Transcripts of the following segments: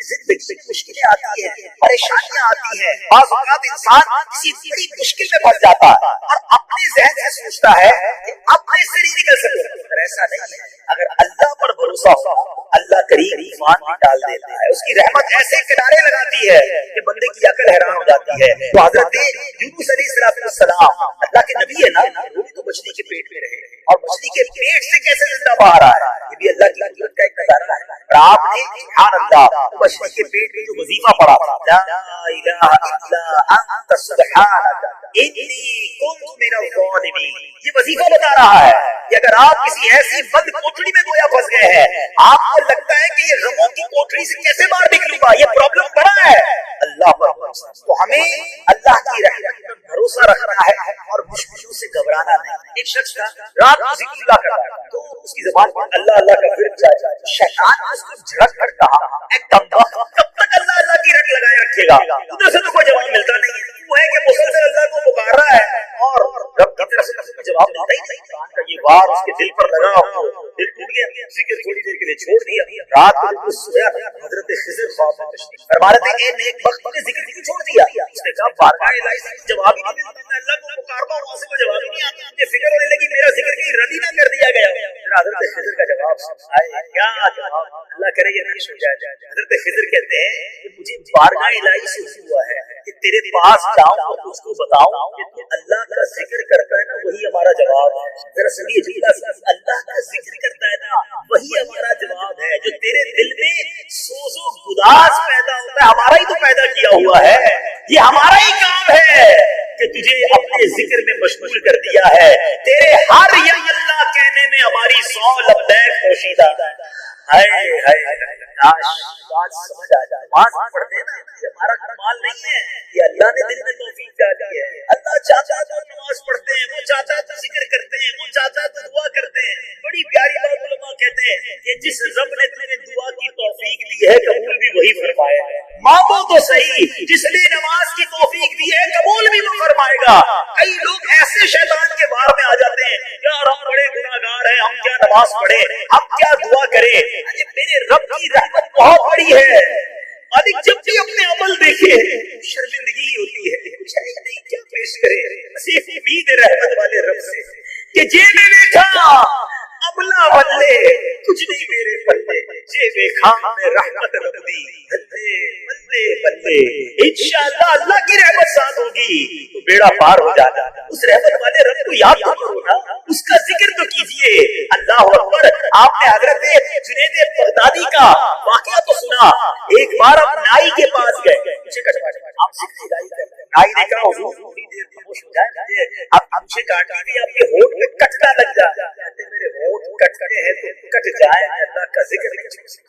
زندگی میں مشکلیں آتی ہیں، پریشانیاں آتی ہیں، بعض اوقات انسان کسی بڑی مشکل میں پھنس جاتا ہے اور اپنے ذہن سے سوچتا ہے کہ اب میں اس سے نہیں نکل سکوں، مگر ایسا نہیں ہے۔ اگر اللہ پر بھروسہ ہو، اللہ کریم ایمان بھی ڈال دیتا ہے، اس کی رحمت ایسے کنارے لگاتی ہے کہ بندے کی عقل حیران ہو جاتی ہے۔ تو حضرت یونس علیہ السلام اللہ کے نبی ہے نا، وہ بھی تو مچھلی کے پیٹ میں رہے اور مچھلی کے پیٹ سے کیسے زندہ باہر آیا، یہ بھی اللہ کی قدرت کا ایک نظارہ ہے۔ اور آپ نے سبحان اللہ مچھلی کے پیٹ میں جو وظیفہ پڑھا، لا الہ الا انت سبحانک انی کنت من الظالمین، یہ وظیفہ بتا رہا ہے کہ اگر آپ کسی ایسی بند کوٹڑی میں گویا پھنس گئے ہیں، آپ کو لگتا ہے کہ یہ غموں کی کوٹڑی سے کیسے باہر نکلوں گا، یہ پرابلم بڑا ہے، اللہ پر بھروسہ۔ تو ہمیں اللہ کی رحمت پر بھروسہ رکھنا ہے اور مشکلوں سے گھبرانا نہیں۔ ایک شخص کا رات کو ذکر اللہ کر رہا ہے تو اس کی زبان پر اللہ اللہ کا ورد جاری، شیطان اس کو جھڑک کر کہا، اے کمبخت، کب تک اللہ اللہ کی رٹ لگائے رکھے گا، ادھر سے تو کوئی جواب ملتا نہیں ہے، وہ ہے کہ مسلسل اللہ کو پکار رہا ہے اور رب کی طرف سے کوئی جواب ملتا ہی نہیں۔ قرآن کا یہ وار اس کے دل پر لگا، دل ٹوٹ گیا، ذکر تھوڑی دیر کے لیے چھوڑ دیا، رات کو جب وہ سویا حضرت خضر خواب میں تشریف فرما رہے تھے، اے نیک بخت نے ذکر کیوں چھوڑ دیا؟ اس نے کہا بارگاہ الہی سے جواب ہی نہیں ملتا، میں اللہ کو پکارتا ہوں وہاں سے کوئی جواب ہی نہیں آتا، مجھے فکر ہونے لگی میرا ذکر کہیں رد ہی نہ کر دیا گیا۔ پھر حضرت خضر کا جواب آئے، کیا جواب؟ اللہ کرے یہ نہیں سو جائے۔ حضرت خضر کہتے ہیں کہ مجھے بارگاہ الہی سے ہوا ہے کہ تیرے پاس جاؤں اور تجھ کو بتاؤں کہ تو اللہ کا ذکر کرتا ہے نا، وہی ہمارا جواب ہے۔ ذرا سنیے جملہ، اللہ کا ذکر کرتا ہے نا وہی ہمارا جواب ہے۔ جو تیرے دل میں سوز و گداز پیدا ہوتا ہے، ہمارا ہی تو پیدا کیا ہوا ہے، یہ ہمارا ہی کام ہے کہ تجھے اپنے ذکر میں مشغول کر دیا ہے۔ تیرے ہر یا اللہ کہنے میں ہماری 100 لبیک پوشیدہ ہے۔ ہائے ہائے، کاش بات سمجھ آ جائے۔ نماز پڑھتے ہیں نا، یہ ہمارا کمال نہیں ہے، یہ اللہ نے دل میں توفیق ڈالی ہے۔ اللہ چاہتا تو نماز پڑھتے ہیں، وہ چاہتا تو ذکر کرتے ہیں، وہ چاہتا تو دعا کرتے ہیں۔ بڑی پیاری بات علماء کہتے ہیں کہ جس رب نے تمہیں دعا کی توفیق دی ہے، قبول بھی وہی فرمائے گا۔ مانگو تو صحیح، جس نے نماز کی توفیق دی ہے قبول بھی وہ فرمائے گا۔ کئی لوگ ایسے شیطان کے وار میں آ جاتے ہیں، یار ہم بڑے گناہگار ہیں، ہم کیا نماز پڑھیں، ہم کیا دعا کریں، میرے رب کی رحمت بہت بڑی ہے۔ مالک جب بھی اپنے عمل دیکھے شرمندگی ہوتی ہے، کچھ نہیں کیا پیش کرے، صرف امید رحمت والے رب سے کہ جے میں دیکھا عملہ بلے کچھ نہیں میرے پلے، جے دیکھا میں رحمت رب دی بلے بلے بلے، انشاءاللہ اللہ کی رحمت ساتھ ہوگی تو بیڑا پار ہو جانا۔ اس رحمت والے رب کو یاد تو کرو نا، اس کا ذکر تو کیجئے۔ اللہ اکبر۔ آپ نے حضرت جنید بغدادی کا واقعہ تو سنا، ایک بار آپ نائی کے پاس گئے، آپ ذکر الہی کرتے، نائی نے کہا حضور تھوڑی دیر خاموش ہو جائے، مجھے آپ مجھے کاٹی بھی آپ کے ہونٹ پہ کٹنا لگ جائے، کہتے میرے ہونٹ کٹتے ہیں تو کٹ جائے، میں اللہ کا ذکر نہیں چھوڑ سکتا۔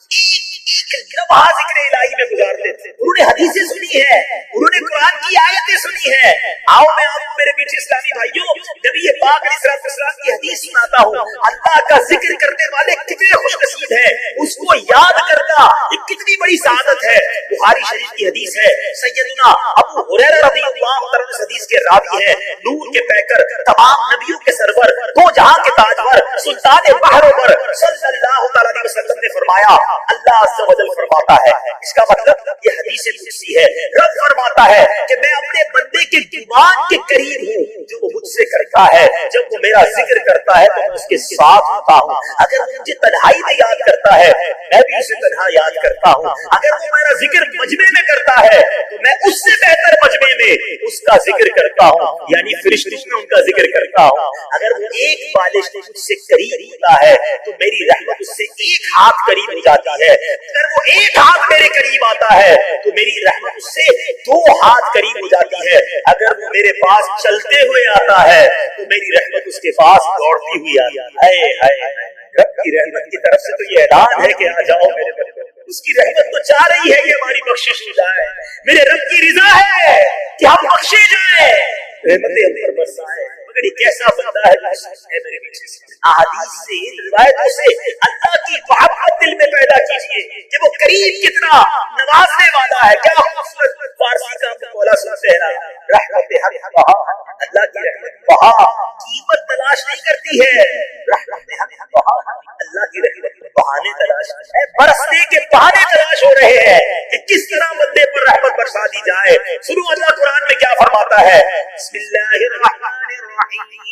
ایک لمحہ ذکر الہی میں گزارتے تھے۔ انہوں نے حدیثیں سنی ہے، انہوں نے قرآن کی آیتیں سنی ہے۔ آؤ میں آپ کو میرے پیچھے اسلامی بھائیوں نبی پاک علیہ السلام کی حدیث سناتا ہوں۔ اللہ کا ذکر کرنے والے کتنے خوش نصیب ہیں، اس کو یاد کرنا یہ کتنی بڑی سعادت ہے۔ بخاری شریف کی حدیث ہے، سیدنا ابو ہریرہ رضی اللہ عنہ اس حدیث کے راوی ہیں، نور کے پیکر، تمام نبیوں کے سرور، دو جہاں کے تاجور، سلطان بحر و بر صلی اللہ تعالی علیہ وسلم نے فرمایا، اللہ عز و جل فرماتا ہے، اس کا مطلب یہ حدیث قدسی ہے، رب فرماتا ہے کہ میں اپنے بندے کے گمان کے قریب ہوں، جو وہ مجھ سے کرتا ہے، جب وہ میرا ذکر کرتا ہے تو میں اس کے ساتھ ہوتا ہوں، اگر وہ مجھے تنہائی میں یاد کرتا ہے میں بھی اسے تنہا یاد کرتا ہوں، اگر وہ میرا ذکر مجمع میں کرتا ہے تو میں اس سے بہتر مجمع میں اس کا ذکر کرتا ہوں، یعنی فرشتوں میں ان کا ذکر کرتا ہوں، اگر وہ ایک بالش مجھ سے قریب ہوتا ہے تو میری رحمت اس سے ایک ہاتھ قریب ہو جاتی ہے، اگر وہ ایک ہاتھ میرے قریب آتا ہے تو میری رحمت اس سے 2 ہاتھ قریب ہو جاتی ہے، اگر وہ میرے پاس چلتے ہوئے آتا ہے تو میری رحمت اس کے پاس دوڑتی ہوئی آتی ہے۔ رب کی رحمت کی طرف سے تو یہ اعلان ہے کہ آ جاؤ میرے بندے، اس کی رحمت تو چاہ رہی ہے کہ ہماری بخشش ہو جائے، میرے رب کی رضا ہے کہ ہم بخشے جائیں، رحمتیں ہم پر برسائے، مگر یہ کیسا بندہ ہے جو ہے میرے پیچھے سے۔ احادیث سے روایتوں سے اللہ کی محبت دل میں پیدا کیجیے کہ وہ قریب کتنا نوازنے والا ہے۔ کیا خوبصورت فارسی کا بولا سنتے ہیں نا، رحمت حق بہا، اللہ کی رحمت بہا قیمت تلاش نہیں کرتی ہے، رحمت حق بہا اللہ کی رحمت بہانے تلاش ہے، برسنے کے بہانے تلاش ہو رہے ہیں کہ کس طرح بندے پر رحمت برسا دی جائے. سنو اللہ قرآن میں کیا فرماتا ہے. بسم اللہ الرحمن الرحیم.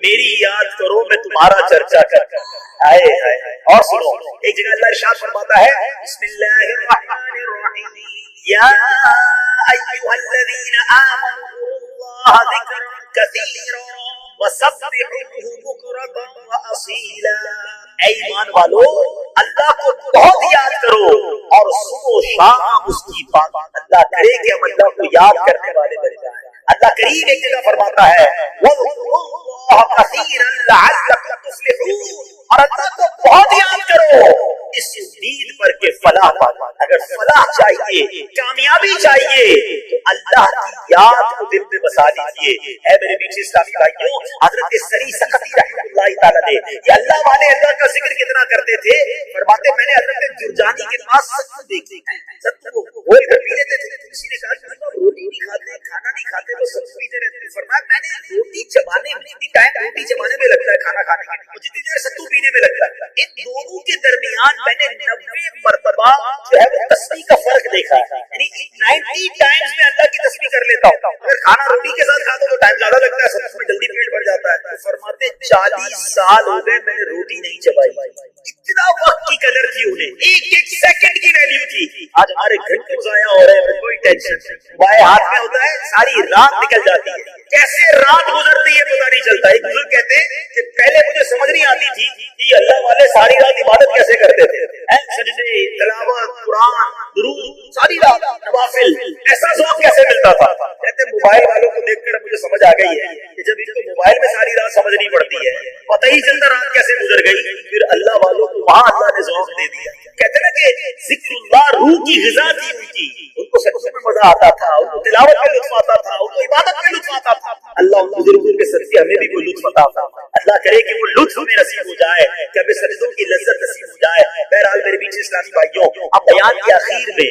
میری یاد کرو میں تمہارا چرچا کرتا ہوں. اور سنو ایک جگہ اللہ ارشاد فرماتا ہے بسم اللہ الرحمن الرحیم یا ایھا الذین آمنوا اذکروا اللہ ذکرا کثیرا وسبحوہ بکرۃ واصیلا. اے ایمان والو اللہ کو بہت یاد کرو اور صبح و شام اس کی بات. اللہ کرے کہ ہم اللہ کو یاد کرنے والے بن جائیں. اللہ کریم ایک جگہ فرماتا ہے وَاذْكُرُوا اللَّهَ كَثِيرًا لَعَلَّكُمْ تُفْلِحُونَ. اور اللہ کو بہت یاد کرو اس امید پر کہ فلاح پانا. اگر فلاح چاہیے کامیابی چاہیے تو اللہ کی یاد کو دل میں بسا لیجیے. اے میرے بیچ اسلامی بھائیوں حضرت سری سختی رحمۃ اللہ تعالی نے یہ اللہ والے اللہ کا ذکر کتنا کرتے تھے. فرماتے میں نے حضرت جرجانی کے پاس ستو دیکھی. ستو گھول کر پی لیتے تھے. کسی نے کہا کہ روٹی نہیں کھاتے کھانا نہیں کھاتے وہ ستو پیتے رہتے. فرمایا میں نے روٹی چبانے میں جتنی ٹائم روٹی چبانے میں لگتا ہے کھانا کھانے کے لیے جتنی دیر ستو پینے میں لگتا ہے ان دونوں کے درمیان میں نے 90 مرتبہ جو ہے وہ تسبیح کا فرق دیکھا ہے. یعنی 90 ٹائمز میں اللہ کی تسبیح کر لیتا ہوں. اگر کھانا روٹی کے ساتھ کھاتا تو ٹائم زیادہ لگتا ہے ستو میں جلدی پیٹ بھر جاتا ہے. فرماتے 40 سال ہو گئے میں نے روٹی نہیں چبائی. اتنا وقت کی قدر تھی انہیں. ایک ایک سیکنڈ کی ویلیو تھی. آج ہمارے گھنٹے ضائع ہو رہے ہیں کوئی ٹینشن نہیں. موبائل ہاتھ میں ہوتا ہے ساری رات نکل جاتی ہے. کیسے رات گزرتی ہے پتہ نہیں چلتا. ایک بزرگ کہتے ہیں کہ پہلے مجھے سمجھ نہیں آتی تھی کہ یہ اللہ والے ساری رات عبادت کیسے کرتے تھے. سجدے تلاوت قرآن درود ساری رات نوافل ایسا ذوق کیسے ملتا تھا. کہتے موبائل والوں کو دیکھ کر مجھے سمجھ آ گئی ہے کہ جب ان کو موبائل میں ساری رات سمجھنی پڑتی ہے پتہ ہی چلتا رات کیسے گزر گئی. پھر اللہ والوں کو وہاں اللہ نے ذوق دے دیا. کہتے نا کہ ذکر اللہ روح کی غذا تھی ان کی. ان کو سجدے میں مزہ آتا تھا ان کو تلاوت میں لطف آتا تھا ان کو عبادت میں لطف آتا تھا. اللہ ان بزرگوں کے صدقے ہمیں بھی وہ لطف عطا فرمائے. اللہ کرے کہ وہ لطف ہمیں نصیب ہو جائے کہ ہمیں سجدوں کی لذت نصیب ہو جائے. بہرحال میرے بیچ اسلامی بھائیوں اب بیان کے آخر میں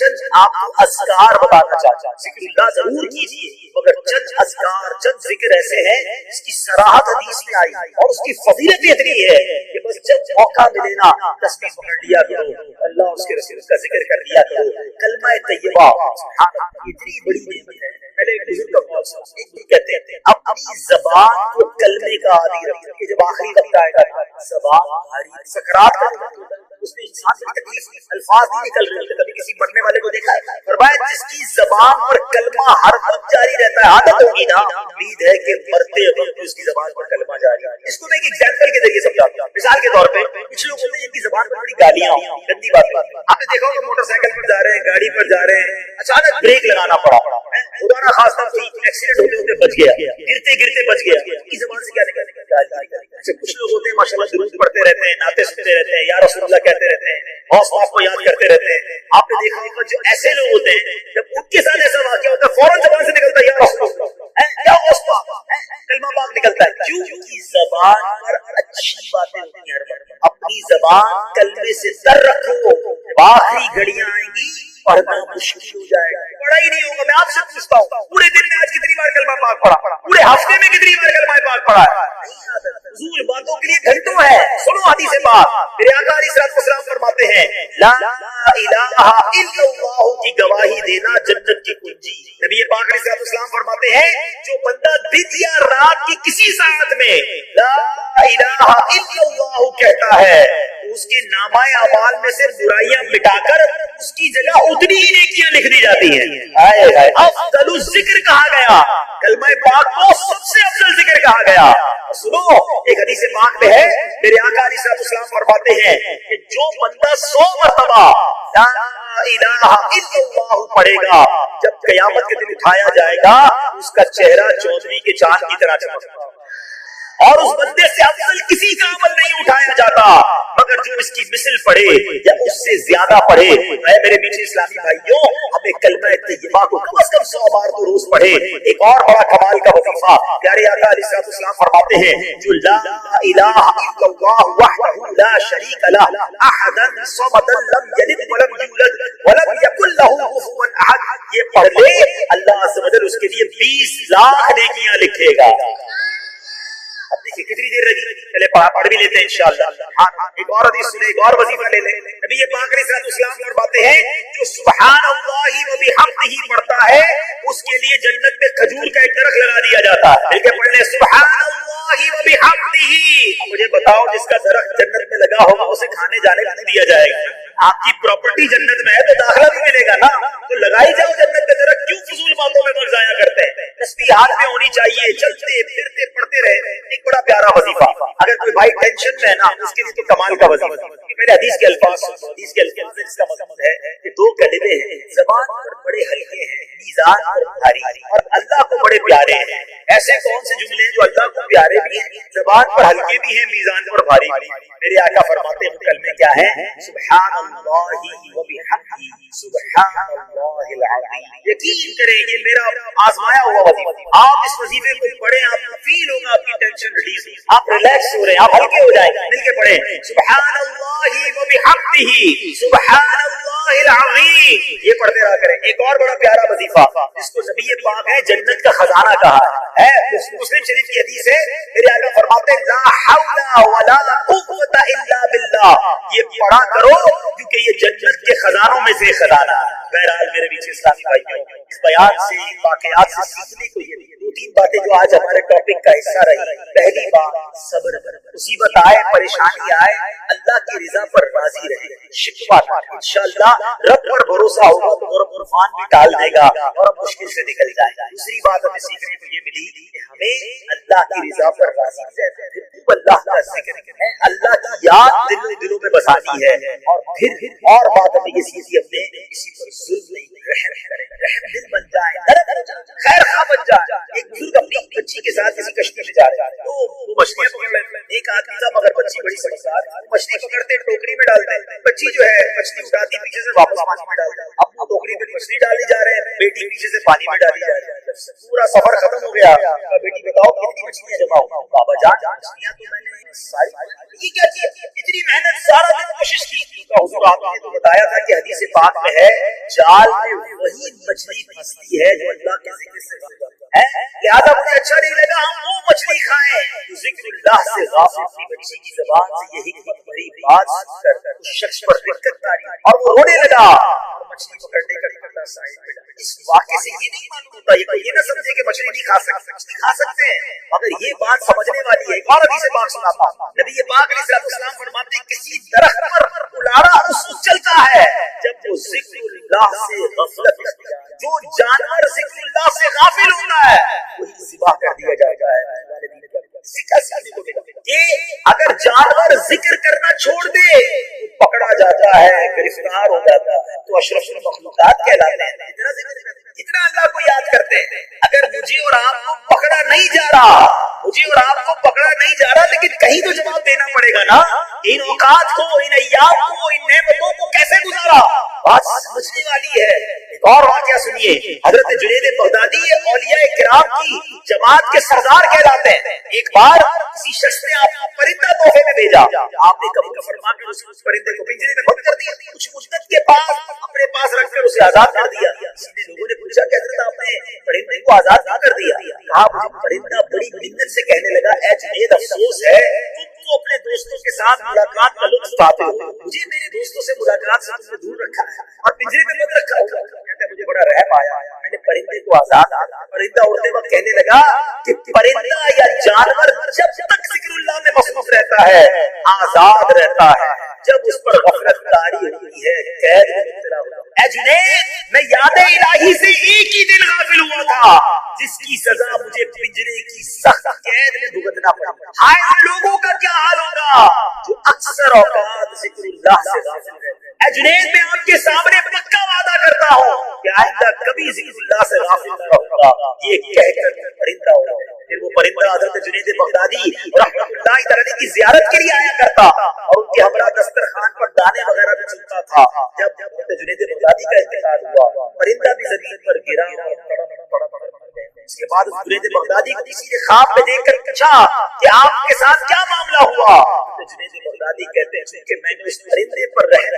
چند آپ کو اذکار بتانا چاہتا ہوں. ذکر اللہ ضرور کیجیے مگر چند اذکار چند ذکر ایسے ہیں جس کی صراحت حدیث میں آئی اور اس کی فضیلت اتنی ہے کہ بس جب موقع ملے نا تسبیح پڑھ لیا کرو اللہ اس کے رسول کا ذکر کر لیا کرو. کلمہ طیبہ سبحان اللہ اتنی بڑی نعمت ہے. پہلے ایک بزرگ کا قول سنا. ایک کہتے ہیں اپنی زبان کو کلمے کا عادی رکھو کہ جب آخری وقت آئے گا زبان بھاری سکرات کا اس میں انسان کی تکلیف الفاظ نہیں نکل رہے ہوتے. کبھی کسی مرنے والے کو دیکھا ہے فرمایا جس کی زبان پر کلمہ ہر وقت جاری رہتا ہے عادت ہوگی نا امید ہے کہ مرتے وقت اس کی زبان پر کلمہ جاری ہے. اس کو میں ایک ایگزامپل کے ذریعے سمجھاتا ہوں. مثال کے طور پہ کچھ لوگ ہوتے ہیں جن کی زبان پر بڑی گالیاں ہوں گندی باتیں. آپ نے دیکھا ہوگا موٹر سائیکل پر جا رہے ہیں گاڑی پر جا رہے ہیں اچانک بریک لگانا پڑا خدا نہ خاصا کوئی ایکسیڈنٹ ہوتے ہوتے بچ گیا گرتے گرتے بچ گیا. کی زبان سے کیا نکلا. کچھ لوگ ہوتے ہیں ماشاءاللہ درود پڑھتے رہتے ہیں نعتیں سنتے رہتے ہیں یا رسول اللہ کہتے رہتے ہیں غوث پاک کو یاد کرتے رہتے ہیں. آپ نے دیکھا ہوگا جو ایسے لوگ ہوتے ہیں جب ان کے ساتھ ایسا واقعہ ہوتا ہے فوراً زبان سے نکلتا ہے یا رسول اللہ یا غوث پاک کلمہ پاک نکلتا ہے. کیوں زبان پر اچھی باتیں ہوتی ہیں. ہر وقت اپنی زبان کلمے سے تر رکھو. آخری گھڑیاں آئیں گی پڑھنا مشکل ہو جائے گا پڑھا ہی نہیں ہوگا. میں آپ سے پوچھتا ہوں پورے دن میں آج کتنی بار کلمہ پاک پڑھا پورے ہفتے میں کتنی بار کلمہ پاک پڑھا ہے. حضور باتوں کے لیے گھنٹوں ہے. سنو حدیث پاک میرے آقا علیہ الصلوۃ والسلام فرماتے ہیں لا الہ الا اللہ کی گواہی دینا جنت کی کنجی. نبی پاک علیہ الصلوۃ والسلام فرماتے ہیں جو بندہ دن یا رات کی کسی ساعت میں لا الہ الا اللہ کہتا ہے اس کے نامہ اعمال میں سے برائیاں مٹا کر اس کی جگہ اتنی ہی نیکیاں لکھ دی جاتی ہیں. افضل الذکر کہا گیا کلمہ پاک کو سب سے افضل ذکر کہا گیا. سنو ایک حدیث پاک میں ہے میرے آقا علیہ الصلوۃ والسلام فرماتے ہیں کہ جو بندہ 100 مرتبہ لا الہ الا اللہ پڑھے گا جب قیامت کے دن اٹھایا جائے گا اس کا چہرہ چودھری کے چاند کی طرح چمکتا اور اس بندے سے افضل کسی کا عمل نہیں اٹھایا جاتا مگر جو اس کی مثل پڑھے یا اس سے زیادہ پڑھے. اے میرے بیچ اسلامی بھائیوں ہمیں کلمہ طیبہ کو کم از کم 100 بار تو روز پڑھے. ایک اور بڑا کمال کا وظیفہ پیارے آقا علیہ الصلوۃ والسلام فرماتے ہیں جو لا الہ الا اللہ وحدہ لا شریک لہ احد الصمد لم یلد ولم یولد ولم یکن لہ کفوا احد یہ پڑھ لے اللہ عز و جل اس کے لیے 20 لاکھ نیکیاں لکھے گا. حدیث کتنی دیر لگی؟ چلے پڑھ بھی لیتے ہیں انشاءاللہ. ہاں ایک اور حدیث سنے، ایک اور وظیفہ لے لیں. نبی پاک علیہ السلام فرماتے ہیں جو سبحان اللہ و بحمدہ پڑھتا ہے اس کے لیے جنت میں کھجور کا ایک درخت لگا دیا جاتا ہے. مل کے پڑھ لیں سبحان اللہ و بحمدہ. مجھے بتاؤ جس کا درخت جنت میں لگا ہوگا اسے کھانے جانے کا نہیں دیا جائے گا. آپ کی پراپرٹی جنت میں ہے تو داخلہ بھی ملے گا نا. تو لگائی جاؤ جنت میں درخت، کیوں فضول باتوں میں وقت ضائع کرتے ہیں؟ تسبیح ہاتھ میں ہونی چاہیے، چلتے پھرتے پڑھتے رہے. ایک بڑا پیارا وظیفہ، اگر کوئی بھائی ٹینشن میں ہے نا اس کے لیے تو کمال کا وظیفہ. پہلے حدیث کے الفاظ، حدیث کے الفاظ اس کا مضمون ہے کہ دو کلمے ہیں زبان پر بڑے ہلکے ہیں، میزان پر بھاری، اور اللہ کو بڑے پیارے ہیں. ایسے کون سے جملے ہیں جو اللہ کو پیارے بھی ہیں، زبان پر ہلکے بھی ہیں، میزان پر بھاری بھی ہیں؟ میرے آقا فرماتے ہیں کلمے کیا ہیں؟ سبحان اللہ و بحمدہ سبحان اللہ العظیم. یقین کریں یہ میرا آزمایا ہوا وظیفہ. آپ اس وظیفے کو پڑھیں، آپ فیل ہوگا آپ کی ٹینشن ریلیز، آپ ریلیکس ہو رہے ہیں، آپ ہلکے ہو جائیں. مل کے پڑھیں سبحان اللہ و بحمدہ سبحان اللہ العظیم. یہ پڑھتے رہا کریں. ایک اور بڑا پیارا وظیفہ جس کو نبی پاک ہے جنت کا خزانہ کہا ہے، مسلم شریف کی حدیث ہے. میرے آقا فرماتے ہیں لا حول ولا قوت الا باللہ. یہ پڑھا کرو کیونکہ یہ جنت کے خزانوں میں سے خزانہ ہے. بہرحال میرے بیچ اسلامی بھائیوں، اس بیان سے واقعات سے سیکھنے کو یہ دو تین باتیں جو آج ہمارے ٹاپک کا حصہ رہی. پہلی بات صبر، مصیبت آئے پریشانی آئے اللہ کی رضا پر راضی رہے، شکوہ انشاءاللہ رب پر بھروسہ ہوگا تو رب عرفان بھی ٹال دے گا اور ہم مشکل سے نکل جائے گا. دوسری بات ہمیں سیکھنے کو یہ ملی کہ ہمیں اللہ کی رضا پر راضی رہنا ہے، اللہ کا ذکر ہے، اللہ کی یاد دلوں میں بسانی ہے. اور پھر اور بات ہمیں یہ سیکھی اپنے کسی پر ظلم نہیں، رحم کرے، رحم دل بن جائے، خیر خواہ بن جائے. ایک بزرگ اپنی بچی کے ساتھ کسی کشتی میں جا رہے ہیں تو وہ مچھلیاں پکڑ رہے ہیں. ایک آدمی تھا مگر بچی بڑی سمجھدار، مچھلی پکڑتے ٹوکری میں ڈالتے، بچی جو ہے مچھلی اٹھاتی پیچھے سے واپس پانی میں ڈالتا. اب وہ ٹوکری میں مچھلی ڈالی جا رہے ہیں، بیٹی پیچھے سے پانی میں ڈالی جا رہی ہے. پورا سفر ختم ہو گیا. بیٹی بتاؤ کتنی مچھلیاں جمع ہو؟ بابا جان مچھلیاں تو میں نے ساری، یہ کیا چیز اتنی محنت سارا دن کوشش کی. حضور آپ نے تو بتایا تھا کہ حدیث پاک میں ہے جال میں وہی مچھلی پھنستی ہے جو اللہ کے ذکر سے ہے. لہذا مجھے اچھا نہیں لگا ہم وہ مچھلی کھائیں جو ذکر اللہ سے غافل. اپنی بچی کی زبان سے یہ حکمت بھری بات سن کر اس شخص پر دقت تاری اور وہ رونے لگا. مچھلی پکڑنے کا پردہ سائڈ میں ڈالا. اس واقعے سے یہ نہیں معلوم ہوتا یہ نہ سمجھے کہ مچھلی نہیں کھا سکتے، مچھلی کھا سکتے ہیں مگر یہ بات سمجھنے والی ہے. ایک اور حدیث پاک سناتا ہوں. نبی پاک علیہ السلام فرماتے ہیں کسی درخت پر الاڑا اس وقت چلتا ہے جب وہ ذکر اللہ سے غفلت کرتا ہے. جو جانور ذکر اللہ سے غافل ہوتا ہے وہی ذبح کر دیا جاتا ہے. کہ اگر جانور ذکر کرنا چھوڑ دے تو پکڑا جاتا ہے، گرفتار ہو جاتا ہے تو اشرف المخلوقات کہلاتے ہیں. اتنا اللہ کو یاد کرتے ہیں. اگر مجھے اور آپ کو پکڑا نہیں جا رہا، مجھے اور آپ کو پکڑا نہیں جا رہا لیکن کہیں تو جواب دینا پڑے گا نا. ان اوقات کو، ان ایام کو، ان نعمتوں کو کیسے گزارا، بات سمجھنے والی ہے. ایک اور واقعہ سنیے. حضرت جنید بغدادی اولیاء کرام کی جماعت کے سردار کہلاتے ہیں. ایک بار کسی شخص نے آپ کو پرندہ تحفے میں بھیجا. آپ نے قبول فرما کر اس پرندے کو پنجرے میں بند کر دیا. کچھ مدت کے بعد اپنے پاس رکھ کر اسے آزاد کر دیا. لوگوں نے پوچھا کہ حضرت آپ نے پرندے کو آزاد نہ کر دیا؟ کہا مجھے پرندہ بڑی منت سے کہنے لگا اے جنید افسوس ہے تو اپنے دوستوں کے ساتھ ملاقات کا لطف اٹھاتے ہو، مجھے میرے دوستوں سے ملاقات سے تم نے دور رکھا ہے اور پنجرے میں بند رکھا ہوا. کہتے مجھے بڑا رحم آیا، میں نے پرندے کو آزاد کیا. پرندہ اڑتے وقت کہنے لگا کہ پرندہ یا جانور جب تک ذکر اللہ میں مصروف رہتا ہے آزاد رہتا ہے، جب اس پر غفلت طاری ہوتی ہے قید میں مبتلا ہوتا ہے. اے جنید میں یاد الہی سے ایک ہی دن غافل ہوا تھا جس کی سزا مجھے پنجرے کی سخت قید میں بھگتنا پڑا. ہائے ان لوگوں کا کیا حال ہوگا جو اکثر اوقات ذکر اللہ سے غافل رہتے ہیں. اے جنید میں آپ کے سامنے پکا وعدہ کرتا ہوں کہ آئندہ کبھی ذکر اللہ سے غافل نہ رہوں گا. یہ کہہ کر پرندہ ہو گیا. پھر وہ پرندہ حضرت جنید بغدادی رحمۃ اللہ تعالی کی زیارت کے لیے آیا کرتا اور ان کے ہمراہ دسترخوان پر دانے وغیرہ بھی چنتا تھا. جب حضرت جنید بغدادی کا انتقال ہوا پرندہ بھی زمین پر گرا اور تڑپ کر مر گیا. اس کے بعد جنید بغدادی کو کسی نے خواب میں دیکھ کر پوچھا کہ آپ کے ساتھ کیا معاملہ ہوا؟ جنید بغدادی کہتے ہیں کہ میں نے اس پرندے پر رحم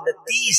29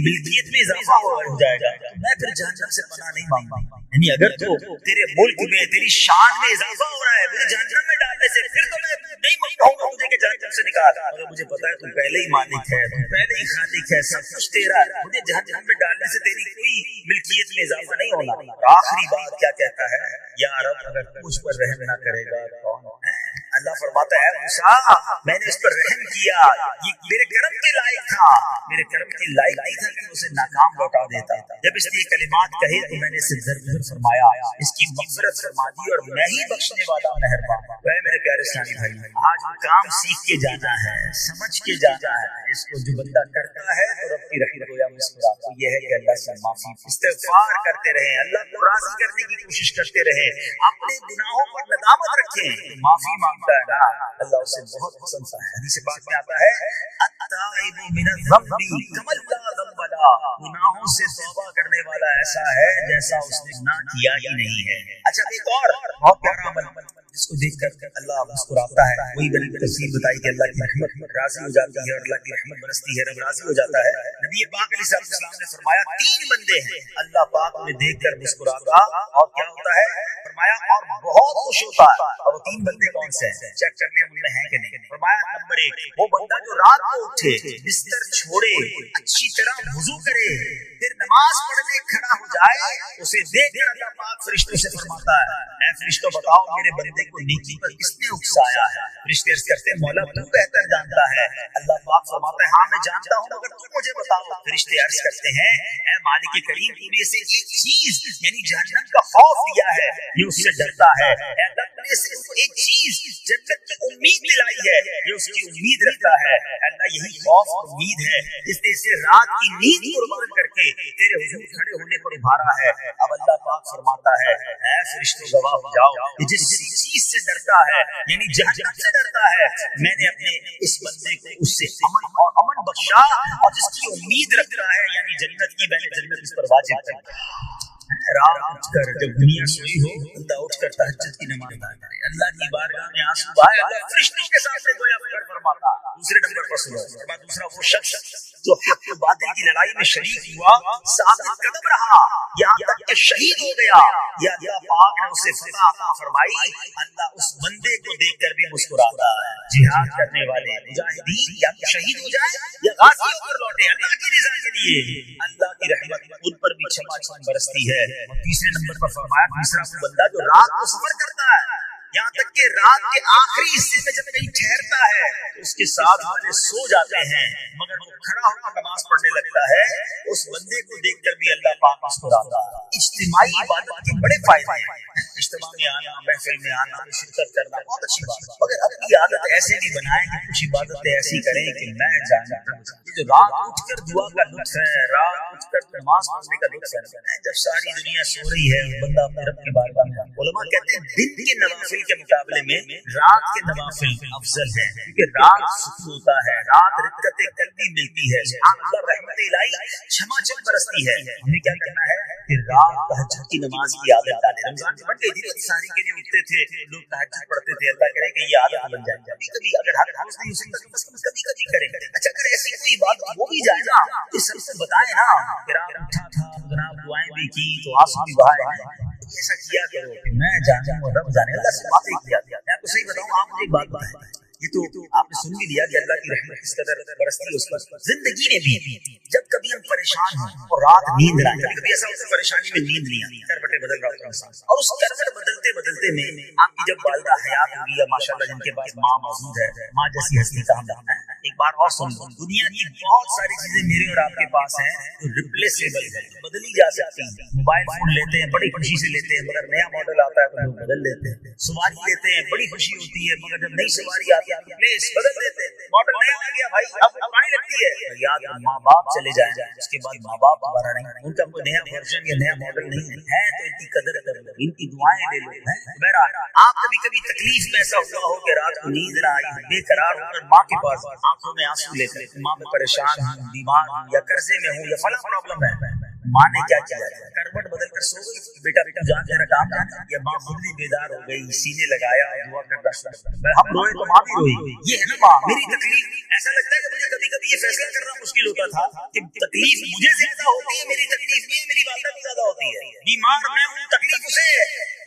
ملکیت میں اضافہ ہو جائے گا، میں پھر جہنم سے پناہ نہیں مانگوں گا. یعنی اگر تو تیرے ملک میں تیری شان میں اضافہ ہو رہا ہے مجھے جہنم میں ڈالنے سے، پھر تو میں نہیں کہوں گا مجھے کہ جہنم سے نکال. اور مجھے پتا ہے تو پہلے ہی مالک ہے، تو پہلے ہی خالق ہے، سب کچھ تیرا ہے، مجھے جہنم میں ڈالنے سے تیری کوئی ملکیت میں اضافہ نہیں ہونا. اور آخری بات کیا کہتا ہے، یا رب اگر تو مجھ پر رحم نہ کرے گا کون ہے؟ اللہ فرماتا ہے موسیٰ میں نے اس پر رحم کیا، یہ میرے کرم کے لائق تھا، میرے کرم کے لائق نہیں تھا کہ اسے ناکام لوٹا دیتا. جب اس نے یہ کلمات کہے تو میں نے اسے درگزر فرمایا، اس کی مغفرت فرما دی، اور میں ہی بخشنے والا مہربان. وہ میرے پیارے اسلامی بھائی، آج کام سیکھ کے جانا ہے، سمجھ کے جانا ہے. اس کو جو بندہ کرتا ہے تو رب کی رحمت گویا مسکراتا ہے. یہ ہے کہ اللہ سے معافی استغفار کرتے رہیں، اللہ کو راضی کرنے کی کوشش کرتے رہیں، اپنے گناہوں پر ندامت رکھیں. معافی مانگتا ہے نا اللہ اسے بہت پسند ہے. حدیث پاک میں آتا ہے التائب من الذنب کمن لا ذنب له، گناہوں سے توبہ کرنے والا ایسا ہے جیسا اس نے گناہ کیا ہی نہیں ہے. اچھا ایک اور بہت پیارا عمل جس کو دیکھ کر اللہ مسکراتا ہے، وہی بڑی تفصیل بتائی کہ اللہ کی رحمت راضی ہو جاتی ہے، اور اللہ کی رحمت برستی ہے، رب راضی ہو جاتا ہے. نبی پاک علیہ السلام نے فرمایا 3 بندے ہیں اللہ پاک انہیں دیکھ کر مسکراتا اور کیا ہوتا ہے، فرمایا اور بہت خوش ہوتا ہے. اور وہ 3 بندے کون سے ہیں چیک کر لیں ان میں ہیں کہ نہیں. فرمایا نمبر 1 وہ بندہ جو رات کو اٹھے، بستر چھوڑے، اچھی طرح وضو کرے، پھر نماز پڑھنے کھڑا ہو جائے، اسے دیکھ کر اللہ پاک فرشتوں سے فرماتا ہے اے فرشتوں بتاؤ میرے بندے کو نیکی پر کس نے اکسایا ہے. فرشتے عرض کرتے ہیں مولا تو بہتر جانتا ہے. اللہ پاک فرماتا ہے ہاں میں جانتا ہوں مگر تم مجھے بتاؤ. فرشتے عرض کرتے ہیں اے مالک کریم تو نے سے ایک چیز یعنی جہنم کا خوف دیا ہے، یہ اس سے ڈرتا ہے. اے اللہ تو نے سے ایک چیز جنت کی امید دلائی ہے، یہ اس کی امید رکھتا ہے. اللہ یہی خوف اور امید ہے اس نے اسے رات کی نیند قربان کر کے تیرے حضور کھڑے ہونے پر ابھارا ہے. اب اللہ پاک فرماتا ہے اے فرشتوں گواہ ہو جاؤ کہ جس چیز سے ڈرتا ہے یعنی جہنم سے ڈرتا ہے، میں نے اپنے اس بندے کو اس سے امن بخشا، اور جس کی امید رکھتا ہے یعنی جنت کی میں نے جنت اس پر واجب کر. رات اٹھ کر جب دنیا سوئی ہو بندہ اٹھ کر تہجد کی نماز ادا کرے، اللہ کی بارگاہ میں آنسو بہائے، اللہ فرشتوں کے سامنے گویا فکر فرماتا. دوسرے نمبر پر سنو، دوسرا وہ شخص جو حق و باطل کی لڑائی میں شریک ہوا، ثابت قدم رہا یہاں تک کہ شہید ہو گیا، یا اللہ پاک نے اسے فتح عطا فرمائی. اللہ اس بندے کو دیکھ کر بھی مسکراتا ہے. جہاد کرنے والے مجاہدین یا تو شہید ہو جائے یا غازی ہو کر لوٹے اللہ کی رضا کے لیے، اللہ کی رحمت ان پر بھی چھما چھم برستی ہے. اور تیسرے نمبر پر فرمایا تیسرا وہ بندہ جو رات کو سفر کرتا ہے، یہاں تک کہ رات کے آخری حصے میں جب کہیں ٹھہرتا ہے تو اس کے ساتھ والے سو جاتے ہیں مگر وہ کھڑا ہو کر نماز پڑھنے لگتا ہے. اس بندے کو دیکھ کر بھی اللہ پاک مسکراتا ہے. اجتماعی عبادت کے بڑے فائدے ہیں، اجتماع میں آنا، محفل میں آنا، شرکت کرنا بہت اچھی بات ہے، مگر اپنی عادت ایسے بھی بنائیں کہ کچھ عبادتیں ایسی کریں کہ میں جانا. جو رات اٹھ کر دعا کا لطف ہے، رات اٹھ کر نماز پڑھنے کا لطف ہے، جب ساری دنیا سو رہی ہے بندہ اپنے رب کی بارگاہ میں. علماء کہتے ہیں دن کے نوافل کے مقابلے میں رات کے نوافل افضل ہیں، کیونکہ رات سکون ہوتا ہے، رات رکعت قلبی ملتی ہے، سبحان اللہ رحمت الہی چھما چھم برستی ہے. ہمیں کیا کرنا ہے کہ رات تہجد کی نماز کی عادت ڈالیں. رمضان بن گئی تھی ساری کے لیے اٹھتے تھے لوگ، تہجد پڑھتے تھے، اللہ کرے کہ یہ عادت بن جائے. کبھی کبھی اگر ہر روز نہیں ہو سکتا تو بس کبھی کبھی کریں. اچھا اگر ایسی کوئی بات ہو بھی جائے نا تو سب سے بتائیں نا کہ رات اٹھا تھا جناب دعائیں بھی کی تو آنسو بھی بہائے. ایسا کیا کرو کہ میں جانوں اور رب جانے. اللہ سے باتیں کیا. میں آپ کو صحیح بتاؤں، آپ مجھے ایک بات بتائیں، یہ تو آپ نے سن بھی لیا کہ اللہ کی رحمت کس قدر برستی ہے اس پر. زندگی میں بھی جب کبھی ہم پریشان ہوں اور رات نیند نہ آئے، کبھی کبھی ایسا ہوتا ہے پریشانی میں نیند نہیں آتی، کروٹیں بدل رہا ہوتا ہے، اور اس کروٹ بدلتے بدلتے میں آپ کی جب والدہ حیات ہوگی یا ماشاءاللہ جن کے پاس ماں موجود ہے، ماں جیسی ہستی کا ہم رکھنا ہے. ایک بار اور سن لو، دنیا کی بہت ساری چیزیں میرے اور آپ کے پاس ہیں جو ریپلیسیبل ہے، بدلی جا سکتی ہیں. موبائل فون لیتے ہیں بڑی خوشی سے لیتے ہیں مگر نیا ماڈل آتا ہے تو لوگ بدل لیتے ہیں. سواری لیتے ہیں بڑی خوشی ہوتی ہے مگر جب نئی سواری آتی ہے ریپلیس بدل دیتے ہیں. ماڈل نیا آ گیا بھائی اب پرانی لگتی ہے. یاد ماں باپ چلے جائیں اس کے بعد ماں باپ دوبارہ نہیں، ان کا کوئی نیا ورژن یا نیا ماڈل نہیں ہے تو ان کی قدر کر لو، ان کی دعائیں لے لو. بہرحال آپ کبھی کبھی تکلیف میں ایسا ہوا ہو کہ رات کو نیند نہ آئی، بے قرار ہو کر ماں کے پاس آنکھوں میں آنسو لے کر ماں میں پریشان ہوں، بیمار ہوں یا قرضے میں ہوں یا فلاں پرابلم ہے، ماں نے کیا کیا؟ کروٹ بدل کر سو گئی، بیٹا بیٹا جان تیرا کام جانا، یا ماں خود بھی بیدار ہو گئی، سینے لگایا، دعا کرنا شروع کر، ہم روئے تو ماں بھی روئی. یہ ہے نا ماں. میری تکلیف، ایسا لگتا ہے کہ مجھے کبھی کبھی یہ فیصلہ کرنا مشکل ہوتا تھا کہ تکلیف مجھے زیادہ ہوتی ہے، میری تکلیف نہیں ہے، میری والدہ بھی زیادہ ہوتی ہے. بیمار میں ہوں، تکلیف اسے ہے،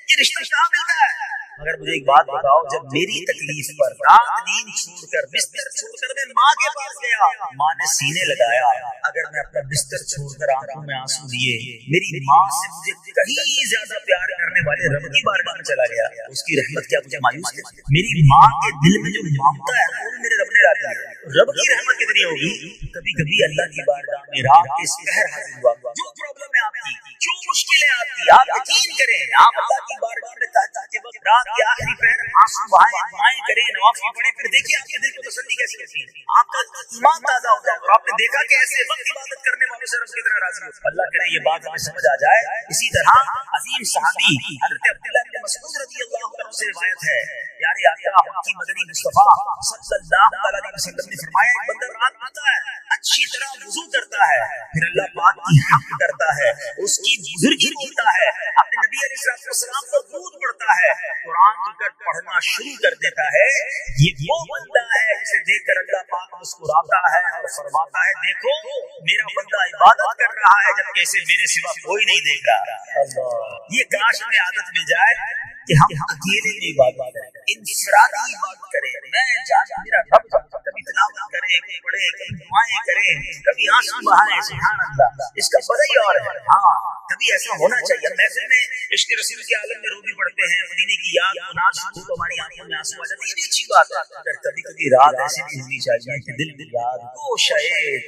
یہ رشتہ کہاں ملتا ہے؟ مگر مجھے ایک بات بتاؤ، جب میری تکلیف پر رات نیند چھوڑ کر، بستر چھوڑ کر میں ماں کے پاس گیا، ماں نے سینے لگایا، اگر میں اپنا بستر چھوڑ کر آنکھوں میں آنسو لیے میری ماں سے مجھے کہیں زیادہ پیار کرنے والے رب کی بارگاہ میں چلا گیا، اس کی رحمت کیا مجھے مایوس کرتی؟ میری ماں کے دل میں جو ممتا ہے وہ میرے رب نے ڈالی ہے. رب کی رحمت کتنی ہوگی؟ کبھی کبھی اللہ کی بارگاہ میں رات کے سحر حاضر ہوا، جو پرابلم ہے آپ کی، جو مشکلیں آپ کی، آپ یقین کریں، آپ اللہ کی بارگاہ میں تہجد کے وقت رات کے آخری پہر آنسو بہائیں، دعائیں کریں، نوافل پڑھیں، پھر دیکھیے آپ کے دل کو تسلی کیسی ہوتی ہے، آپ کا ایمان تازہ ہو جائے اور آپ نے دیکھا کہ ایسے وقت عبادت کرنے والوں سے رب کتنا راضی ہو. اللہ کرے یہ بات ہمیں سمجھ آ جائے. اسی طرح عظیم صحابی حضرت عبداللہ بن مسعود رضی اللہ عنہ سے روایت ہے، پیارے آقا مکی مدنی مصطفیٰ صلی اللہ علیہ وسلم نے فرمایا، ایک بندہ رات آتا ہے، اچھی طرح وضو کرتا ہے، پھر اللہ پاک کی حمد کرتا ہے، اس کی بزرگی بولتا ہے، اپنے نبی علیہ السلام پر درود پڑھتا ہے، قرآن پڑھنا شروع کر دیتا ہے. یہ وہ بندہ ہے جسے دیکھ کر اللہ پاک مسکراتا ہے اور فرماتا ہے، دیکھو میرا بندہ عبادت کر رہا ہے جبکہ اسے میرے سوا کوئی نہیں دیکھ رہا. یہ کاش ہمیں عادت مل جائے کہ ہم اکیلے میں عبادت کریں، انفرادی عبادت کریں. میں جانا میرا رب، کبھی تلاوت کریں، کبھی پڑھیں، کبھی دعائیں کریں، کبھی آنسو بہائیں، سبحان اللہ، اس کا مزہ ہی اور ہے. ہاں کبھی ایسا ہونا چاہیے. محفل میں عشق رسول کے عالم میں روبی پڑھتے ہیں، مدینے کی یاد ناز شروع تو ہماری آنکھوں میں آنسو آ جاتے ہیں، یہ بھی اچھی بات ہے. اگر کبھی کبھی رات ایسی بھی ہونی چاہیے کہ دل میں یاد گوشے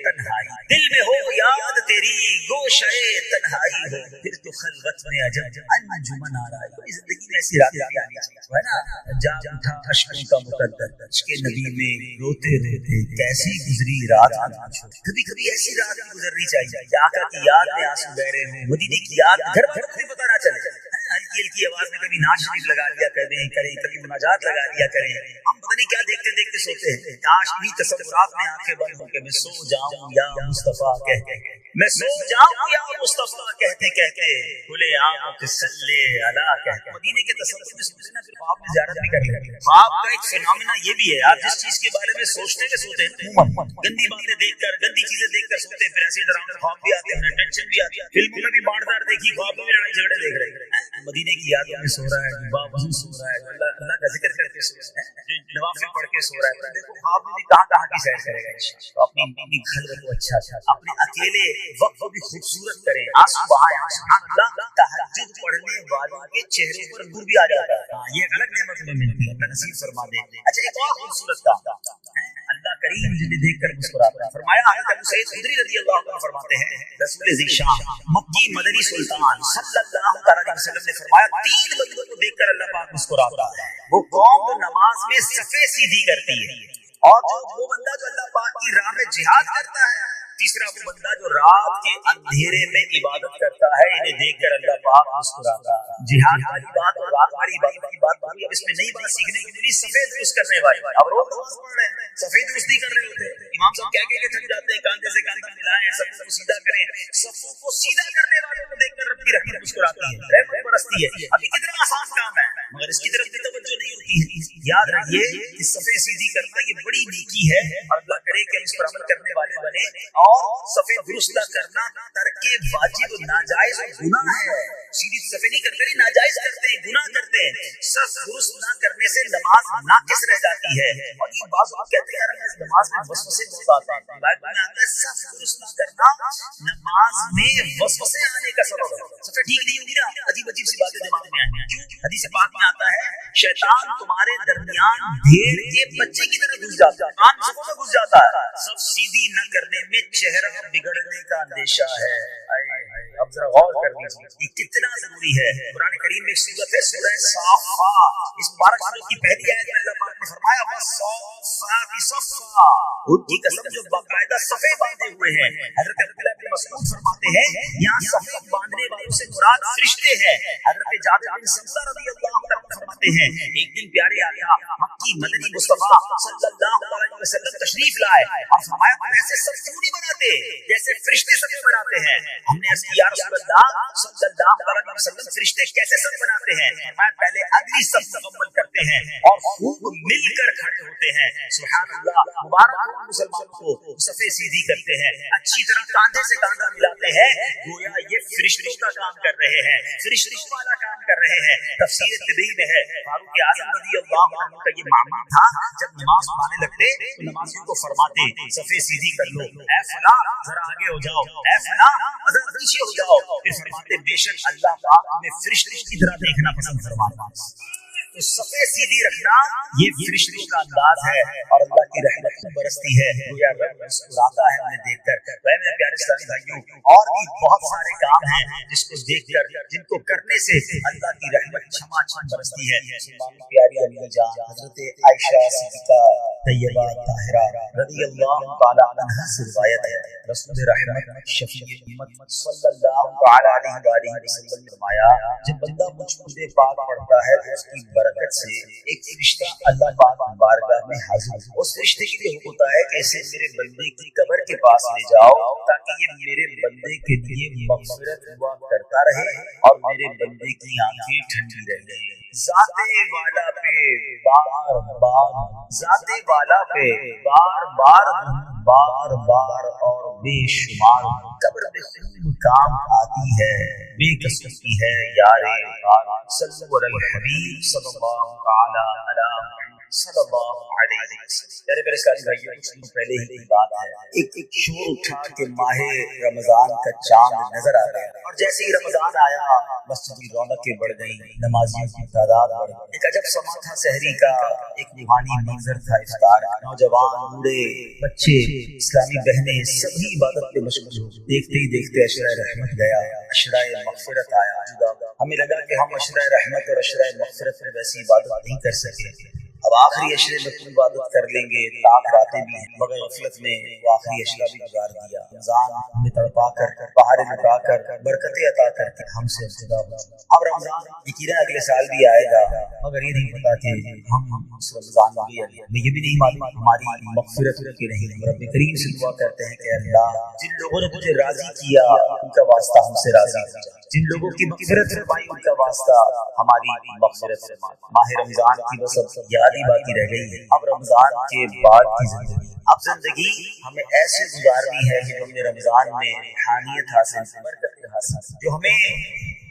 تنہائی، دل میں ہو یاد تیری گوشے تنہائی ہو، پھر تو خلوت میں عجب انجمن آ رہا ہے. زندگی میں ایسی رات بھی آنی چاہیے، ہے نا. جاگ اٹھا اشکوں کا مقدر، عشق نبی میں روتے روتے کیسی گزری رات. کبھی کبھی ایسی رات بھی گزرنی چاہیے کہ آقا کی یاد میں آنسو بہ رہے ہوں، مدینے کی یاد گھر گھر میں پتہ نہ چلے. ہلکی ہلکی آواز میں کبھی نعت شریف لگا لیا کریں، کبھی مناجات لگا لیا کریں. ہم پتہ نہیں کیا دیکھتے دیکھتے سوتے ہیں. کاش بھی تصورات میں آنکھیں بند ہو کے میں سو جاؤں یا مصطفیٰ کہتے، میں سو جاؤں یا مصطفیٰ کہتے کہتے، کھلے آنکھوں کے صلی علی کہتے. مدینے کے تصور میں سوچنا، پھر خواب میں زیارت بھی کر لیں. خواب کا ایک فینومینا یہ بھی ہے، آپ جس چیز کے بارے میں سوچتے ہوئے سوتے ہیں، گندی باتیں دیکھ کر، گندی چیزیں دیکھ کر سوتے ہیں، پھر ایسے ڈراؤنے خواب بھی آتے ہیں، ٹینشن بھی آتی ہے. فلموں میں بھی باڑدار دیکھی، خواب میں بھی لڑائی جھگڑے دیکھ رہے ہیں. مدینے کی یادوں میں سو رہا ہے، باوضو سو رہا ہے، اللہ کا ذکر کر کے سو رہا ہے، جو نوافل پڑھ کے سو رہا ہے. تو دیکھو خواب میں بھی کہاں کہاں کی سیر کرے گا. تو اپنی خلوت کو اچھا، اپنے اکیلے وقت کو بھی خوبصورت کریں، آنسو بہائیں. سبحان اللہ، تہجد پڑھنے والوں کے چہروں پر نور بھی آ جاتا ہے. یہ ایک الگ نعمت ہمیں ملتی ہے، اللہ نصیب فرما دے. اچھا ایک اور خوبصورت کام، اللہ کریم جنہیں دیکھ کر مسکراتا ہے. فرمایا حضرت ابو سعید خدری رضی اللہ عنہ فرماتے ہیں، رسول ذیشان مکی مدنی سلطان صلی اللہ علیہ وسلم نے فرمایا، تین بندوں کو دیکھ کر اللہ پاک مسکراتا ہے. وہ قوم جو نماز میں صفیں سیدھی کرتی ہے، اور وہ بندہ جو اللہ پاک کی راہ میں جہاد کرتا ہے. تیسرا وہ بندہ جو رات کے اندھیرے میں عبادت کرتا ہے، انہیں دیکھ کر اللہ پاک مسکراتا ہے. جہاد والی بات اور رات والی عبادت کی بات باقی، اب اس میں نئی بات سیکھنے کی ملی، صفیں درست کرنے والی. اب روز نماز پڑھ رہے ہیں، صفیں درست نہیں کر رہے ہوتے، امام صاحب کہہ کے تھک جاتے ہیں، کاندھے سے کاندھا ملائیں، سب کو سیدھا کریں. صفوں کو سیدھا کرنے والوں کو دیکھ کر رب کی رحمت مسکراتی ہے، رحمت برستی ہے. ابھی کتنا آسان کام ہے، مگر اس کی طرف بھی توجہ نہیں ہوتی ہے. یاد رکھیے کہ صفیں سیدھی کرنا یہ بڑی نیکی ہے، اور اللہ کرے کہ ہم اس پر عمل کرنے والے بنے. اور صفیں درست کرنا ترک واجب و ناجائز و گناہ ہے. سیدھی صفیں نہیں کرتے، ناجائز کرتے ہیں، گناہ کرتے ہیں. صف درست نہ کرنے سے نماز ناقص رہ جاتی ہے. اور یہ بعض لوگ کہتے ہیں یار نماز میں وسوسے بہت آتے ہیں. بائبل میں آتا ہے صف درست نہ کرنا نماز میں وسوسے آنے کا سبب ہے. صفیں ٹھیک نہیں ہوگی نا، عجیب عجیب سی باتیں دماغ میں آئیں گی. حدیث پاک میں آتا ہے، شیطان تمہارے درمیان بھیڑ کے بچے کی طرح گھس جاتا ہے، کان صفوں میں گھس جاتا ہے. صف سیدھی نہ کرنے میں چہرہ بگڑنے کا اندیشہ ہے. اب ذرا غور کر لیجیے یہ کتنا ضروری ہے. قرآن کریم میں ایک سورت ہے، سورہ صافات. اس مبارک سورت کی پہلی آیت میں اللہ پاک نے فرمایا، وَالصَّافَّاتِ صَفًّا، ان کی قسم جو باقاعدہ صفیں باندھے ہوئے ہیں. حضرت عبداللہ بن مسعود فرماتے ہیں یہاں سفید باندھنے والوں سے مراد فرشتے ہیں. حضرت جابر بن سمرہ رضی اللہ عنہ فرماتے ہیں ایک دن پیارے آقا مکی مدنی مصطفیٰ صلی اللہ علیہ وسلم تشریف لائے اور فرمایا تم ایسے سب کیوں نہیں بناتے جیسے فرشتے سب بناتے ہیں. ہم نے عرض کیا یا رسول اللہ صلی اللہ علیہ وسلم فرشتے کیسے سب بناتے ہیں؟ فرمایا پہلے اگلی صف مکمل کرتے ہیں اور خوب مل کر کھڑے ہوتے ہیں. سبحان اللہ. مبارک ہو مسلمانوں کو صفے سیدھی کرتے ہیں, اچھی طرح کاندھے سے کاندھا ملاتے ہیں, گویا یہ فرشتوں کا کام کر رہے ہیں, فرشتوں والا کام کر رہے ہیں. تفسیر طبی میں ہے فاروق اعظم رضی اللہ عنہ کا یہ معمول تھا جب نماز پڑھانے لگتے تو نمازیوں کو فرماتے صفے سیدھی کر لو, اے فلاں ذرا آگے ہو جاؤ, اے فلاں ذرا پیچھے ہو جاؤ. پھر فرماتے بے شک اللہ پاک تمہیں فرشتوں کی طرح دیکھنا پسند فرماتا ہے. تو صفے سیدھی رکھنا یہ فرشتوں کا انداز ہے اور اللہ کی رحمت برستی ہے. گویا رب مسکراتا ہے انہیں دیکھ کر. میرے پیارے اسلامی بھائیوں اور بھی بہت سارے کام ہیں جس کو دیکھ کر جن کو کرنے سے اللہ کی رحمت چھما چھم برستی ہے. پیاری امی جان حضرت عائشہ صدیقہ طیبہ طاہرہ رضی اللہ تعالی عنہا سے روایت ہے رسول رحمت شفیع امت صلی اللہ علیہ وآلہ وسلم نے فرمایا جب بندہ مجھ پاک پڑھتا ہے تو اس کی برکت سے ایک فرشتہ اللہ پاک بارگاہ میں حاضر ہے. اس فرشتے کے لیے ہوتا ہے کہ اسے میرے بندے کی قبر کے پاس لے جاؤ تاکہ یہ میرے بندے کے لیے مغفرت ہوا کرتا رہے اور میرے بندے کی آنکھیں ٹھنڈی رہیں. ذات والا پہ بار بار, ذات والا پہ بار بار بار بار اور بے شمار قبر میں خوب کام آتی ہے, بے قسم کی ہے یار صلو علی الحبیب صلی اللہ تعالی علی صلی اللہ علیہ وسلم. میرے پیارے اسلامی بھائیوں کچھ دن پہلے ہی کی بات ہے, ایک شور اٹھا کہ ماہ رمضان کا چاند نظر آ گیا اور جیسے ہی رمضان آیا مسجد کی رونقیں بڑھ گئیں, نمازیوں کی تعداد بڑھ گئی. ایک عجب سما تھا سحری کا, ایک روحانی منظر تھا افطار. نوجوان بوڑھے بچے اسلامی بہنیں سبھی عبادت میں مشغول ہو. دیکھتے ہی دیکھتے عشرہ رحمت گیا, عشرہ مغفرت آیا. ہمیں لگا کہ ہم عشرہ رحمت اور عشرہ مغفرت میں ویسی عبادت نہیں کر سکے. اب آخری عشرے میں کوئی عبادت کر لیں گے, تاک راتیں بھی ہیں, مگر غفلت میں وہ آخری عشرہ بھی گزار دیا. رمضان ہمیں تڑپا کر بہاریں لٹا کر برکتیں عطا کر کے ہم سے جدا ہو. اب رمضان یقینا اگلے سال بھی آئے گا, مگر یہ نہیں پتا کہ ہم اس رمضان میں بھی آئے. ہمیں یہ بھی نہیں معلوم ہماری مغفرت کی نہیں. رب کریم سے دعا کرتے ہیں کہ اللہ جن لوگوں نے تجھے راضی کیا ان کا واسطہ ہم سے راضی ہو جا, جن لوگوں کی مغفرت فرمائی ان کا واسطہ ہماری مغفرت فرما. ماہ رمضان کی بس اب یاد ہی باقی رہ گئی ہے. اب رمضان کے بعد کی زندگی, اب زندگی ہمیں ایسے گزارنی ہے کہ جو ہمیں رمضان میں روحانیت حاصل, برکت حاصل, جو ہمیں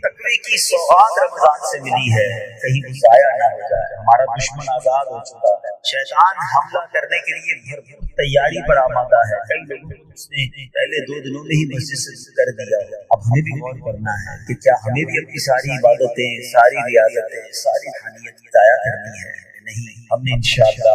تقوی کی سوغات رمضان سے ملی ہے کہیں ضائع نہ ہو جائے. ہمارا دشمن آزاد ہو چکا ہے, شیطان حملہ کرنے کے لیے بھرپور تیاری پر آمادہ ہے. کئی لوگوں کو اس نے پہلے 2 دنوں میں ہی مسجد سے کر دیا. اب ہمیں بھی غور کرنا ہے کہ کیا ہمیں بھی اپنی ساری عبادتیں, ساری ریاضتیں, ساری روحانیت ضائع کرنی ہے؟ نہیں, ہم نے انشاءاللہ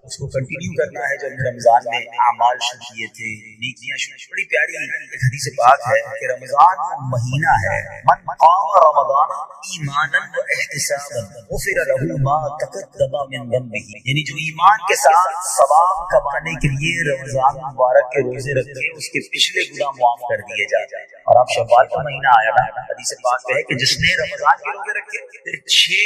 اس کو کنٹینیو کرنا ہے جو ہم نے رمضان میں اعمال شروع کیے تھے, نیکیاں شروع. بڑی پیاری ایک حدیث پاک ہے کہ رمضان مہینہ ہے, من قام رمضان ایمانا و احتسابا غفر له ما تقدم من ذنبه, یعنی جو ایمان کے ساتھ ثواب کمانے کے لیے رمضان مبارک کے روزے رکھتے ہیں اس کے پچھلے گناہ معاف کر دیے جاتے ہیں. اور اب شوال کا مہینہ آیا نا, حدیث پاک ہے کہ جس نے رمضان کے روزے رکھے پھر 6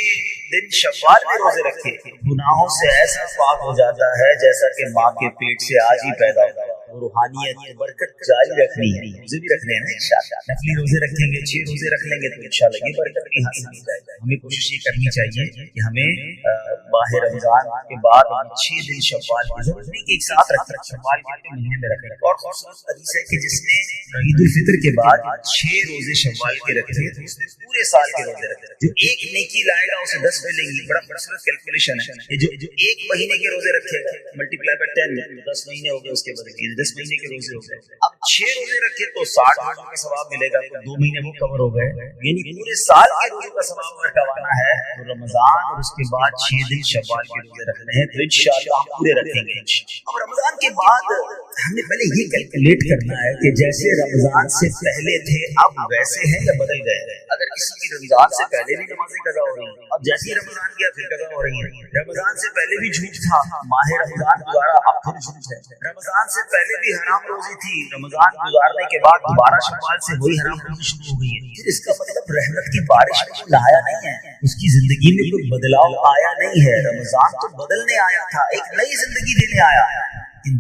دن شوال میں روزے رکھے گناہوں سے ایسا پاک ہو جاتا ہے جیسا کہ ماں کے پیٹ سے آج ہی پیدا ہوا. روحانیت برکت جاری رکھنی ہے, روزے بھی رکھنے ہیں انشاءاللہ. نفلی روزے رکھیں گے, 6 روزے رکھ لیں گے تو انشاءاللہ یہ برکت بھی حاصل ہو جائے گا. ہمیں کوشش یہ کرنی چاہیے کہ ہمیں ماہ رمضان کے بعد 6 دن شوال کی ضرورت نہیں کہ ایک ساتھ رکھیں, شوال کے مہینے میں رکھیں. اور خوبصورت حدیث ہے کہ جس نے عید الفطر کے بعد 6 روزے شوال کے رکھے تو اس نے پورے سال کے روزے رکھے. جو ایک نیکی لائے گا اسے 10 ملیں گی. بڑا خوبصورت کیلکولیشن ہے. جو ایک مہینے کے روزے رکھے گا ملٹی پلائی بائی 10, 10 مہینے ہو گئے, اس کے بعد 10 مہینے کے روزے ہو گئے. اب 6 روزے رکھے تو 60 روزوں کا ثواب ملے گا, تو 2 مہینے وہ کور ہو گئے. یعنی پورے سال کے روزوں کا ثواب اگر کمانا ہے تو رمضان اور اس کے بعد 6 دن شوال کے روزے رکھنے ہیں, تو انشاءاللہ ہم پورے رکھیں گے. اب رمضان کے بعد ہم نے پہلے یہ کیلکولیٹ کرنا ہے کہ جیسے رمضان سے پہلے تھے اب ویسے ہیں یا بدل گئے. اگر کسی کی رمضان سے پہلے بھی نمازیں قضا ہو رہی ہیں, اب جیسے ہی رمضان گیا پھر قضا ہو رہی ہیں. رمضان سے پہلے بھی جھوٹ تھا, ماہ رمضان دوبارہ اب پھر جھوٹ ہے. رمضان سے پہلے بھی حرام روزی تھی, رمضان رمضان گزارنے کے بعد دوبارہ شوال سے وہی حرام خوری شروع ہو گئی ہے، پھر اس کا مطلب رحمت کی بارش میں نہایا نہیں ہے، اس کی زندگی میں کوئی بدلاؤ آیا نہیں ہے. رمضان تو بدلنے آیا تھا، ایک نئی زندگی دینے آیا.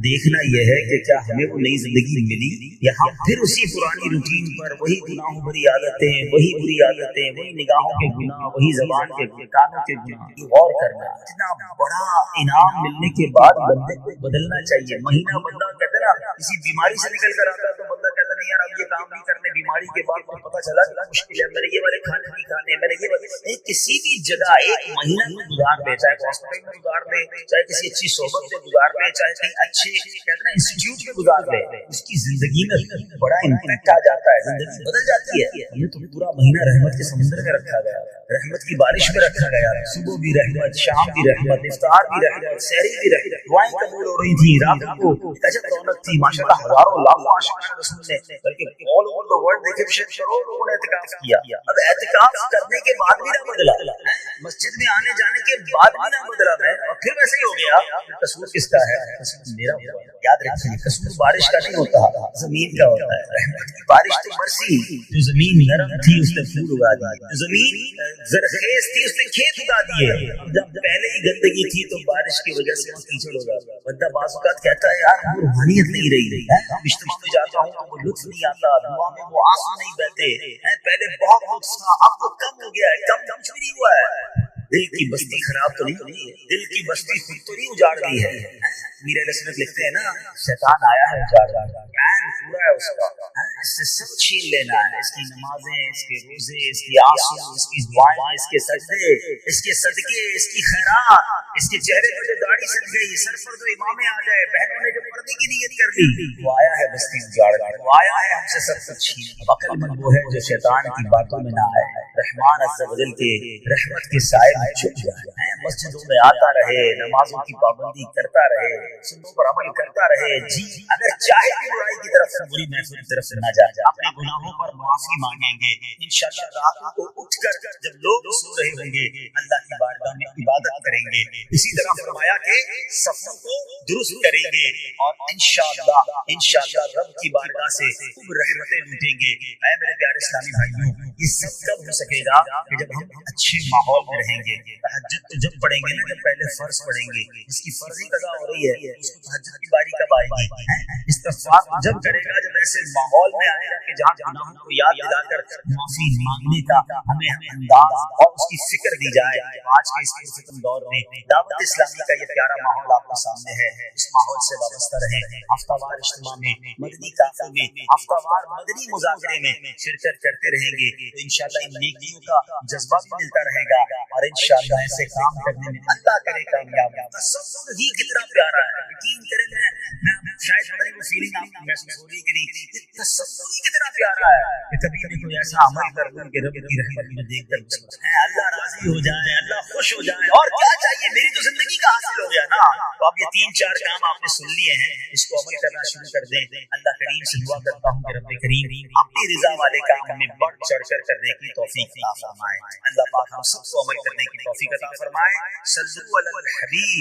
دیکھنا یہ ہے کہ کیا ہمیں وہ نئی زندگی ملی یا ہم پھر اسی پرانی روٹین پر وہی گناہوں بری عادتیں، وہی بری عادتیں، وہی نگاہوں کے گناہ، وہی زبان کے کانوں کے گناہ. غور کرنا، اتنا بڑا انعام ملنے کے بعد بندے کو بدلنا چاہیے. مہینہ بندہ کہتے نا کسی بیماری سے نکل کر آتا ہے تو بندہ کہتا نہیں یار اب یہ کام نہیں کرنے، بیماری کے بعد پتہ چلا کہ مشکل ہے، میں نے یہ والے کھانے نہیں کھانے، میں نے یہ والے کسی بھی جگہ ایک مہینہ میں گزار لے، چاہے ہاسپٹل میں گزار لے، چاہے کسی اچھی صحبت میں گزار لے، چاہے کہیں اچھے کہتے ہیں انسٹیٹیوٹ میں گزار لے، اس کی زندگی میں بڑا امپیکٹ آ جاتا ہے، زندگی بدل جاتی ہے. ہمیں تو پورا مہینہ رحمت کے سمندر میں رکھا گیا، رحمت کی بارش میں رکھا گیا. صبح بھی رحمت، شام بھی رحمت، افطار بھی رحمت، سحری بھی رحمت، دعائیں قبول ہو رہی تھی، رات کو عجب رونق تھی. ماشاءاللہ ہزاروں لاکھوں عاشقان رسول نے بلکہ آل اوور دی ورلڈ دیکھے شاید کروڑوں لوگوں نے اعتکاف کیا. اب اعتکاف کرنے کے بعد بھی نہ بدلا، مسجد میں آنے جانے کے بعد بھی نہ بدلا میں، اور پھر ویسے ہی ہو گیا. قصور کس کا ہے؟ قصور میرا ہوا. یاد رکھیے قصور بارش کا نہیں ہوتا، زمین کا ہوتا ہے. رحمت کی بارش تو برسی، جو زمین نرم تھی اس نے پھول اگا دی، جو زمین زرخیز تھی اس نے کھیت اگا دیے. جب پہلے ہی گندگی تھی تو بارش کی وجہ سے وہ کیچڑ ہو گیا. بندہ بعض اوقات کہتا ہے یار وہ روحانیت نہیں رہی، اجتماع میں جاتا ہوں تو وہ لطف نہیں آتا، دعا میں وہ آنسو نہیں بہتے، پہلے بہت لطف تھا اب تو کم ہو گیا ہے. کم کچھ بھی نہیں ہوا ہے. دل کی بستی خراب تو نہیں ہوئی ہے، دل کی بستی خود تو نہیں اجاڑ دی ہے. میرے لسنت لکھتے ہیں نا شیطان آیا ہے اجاڑ پورا ہے اس کا، اس سے سب چھین لینا ہے. اس کی نمازیں، اس کے روزے، اس کی آنسو، اس کی دعائیں، اس کے سجدے، اس کے صدقے، اس کی خیرات، اس کے چہرے پر جو داڑھی سج گئی، سر پر جو امامیں آ گئے، بہنوں نے جو پردے کی نیت کر لی، وہ آیا ہے بستی اجاڑ کر، وہ آیا ہے ہم سے سب کچھ چھین. عقل مند وہ ہے جو شیطان کی باتوں میں نہ آئے، رحمان عز و جل کے رحمت کے سائے میں چھپ جائے، مسجدوں میں آتا رہے، نمازوں کی پابندی کرتا رہے، سنتوں پر عمل کرتا رہے. جی اگر چاہے بھی برائی کی طرف سے، بری محفل کی طرف سے نہ جائے، اپنے گناہوں پر معافی مانگیں گے انشاءاللہ. راتوں کو اٹھ کر جب لوگ سو رہے ہوں گے اللہ کی بارگاہ میں عبادت کریں گے. اسی طرح فرمایا کہ صفوں کو درست کریں گے اور انشاءاللہ رب کی بارگاہ سے خوب رحمتیں لوٹیں گے. اے میرے پیارے اسلامی بھائیوں، یہ سب کب ہو سکے گا کہ جب ہم اچھے ماحول میں رہیں گے. تہجد تو جب پڑھیں گے نا جب پہلے فرض پڑھیں گے، جس کی فرضی قضا ہو رہی ہے اس کو تہجد کی باری کب آئے گی؟ استغفار جب کرے گا جب ایسے ماحول میں آئے گا کہ جہاں گناہوں کو یاد دلا کر معافی مانگنے کا ہمیں انداز اور اس کی فکر دی جائے. آج کے اس ختم دور میں دعوت اسلامی کا یہ پیارا ماحول آپ کے سامنے ہے، اس ماحول سے وابستہ رہیں. ہفتہ وار اجتماع میں، مدنی کافوں میں، ہفتہ وار مدنی مذاکرے میں شرکت کرتے رہیں گے تو انشاءاللہ ان نیکیوں کا جذبہ بھی ملتا رہے گا اور انشاءاللہ ایسے کام کرنے میں اللہ کرے کامیاب. تصور ہی کتنا پیارا ہے، یقین کریں میں شاید پتہ نہیں وہ فیلنگ آپ کو محسوس ہو رہی کہ نہیں، تصور ہی کتنا پیارا ہے کہ کبھی بھی کوئی ایسا عمل کر دوں کہ رب کی رحمت مجھے دیکھ کر اللہ راضی ہو جائے، اللہ خوش ہو جائے. اور کیا چاہیے، میری تو زندگی کا حاصل ہو گیا نا. تو اب یہ 3-4 کام آپ نے سن لیے ہیں، اس کو عمل کرنا شروع کر دیں. اللہ کریم سے دعا کرتا ہوں کہ رب کریم اپنی رضا والے کام ہمیں بڑھ چڑھ کر کرنے کی توفیق عطا فرمائے. اللہ پاک ہم سب کو عمل کرنے کی توفیق عطا فرمائے. صلو علی الحبیب.